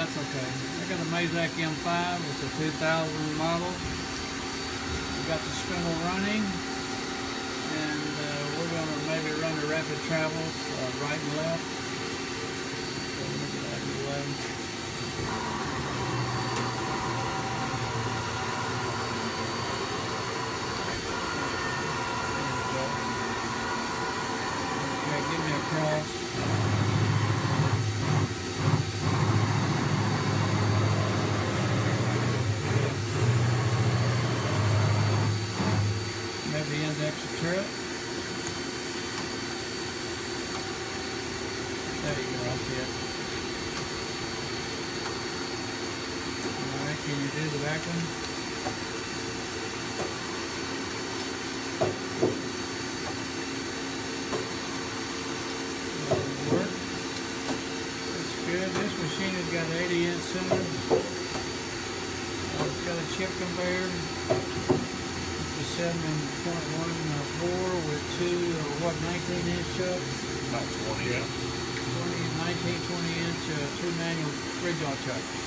that's okay. I got a Mazak M5. It's a 2000 model. We got the spindle running, and we're going to maybe run the rapid travels right and left. So look at that delay. Okay, give me a cross. Maybe index a trip. There you go, that's it. Alright, can you do the back one? That'll work. That's good. This machine has got 80-inch centers. It's got a chip conveyor. 7.14 with two, 19-inch chucks? About 20, yeah. 20-inch, two manual bridge-jaw chucks.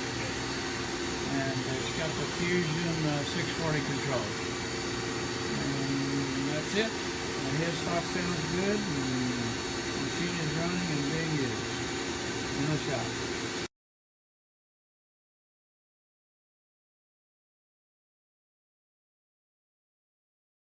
And it's got the Fusion 640 control. And that's it. The headstock sounds good, and the machine is running and being used in the shop.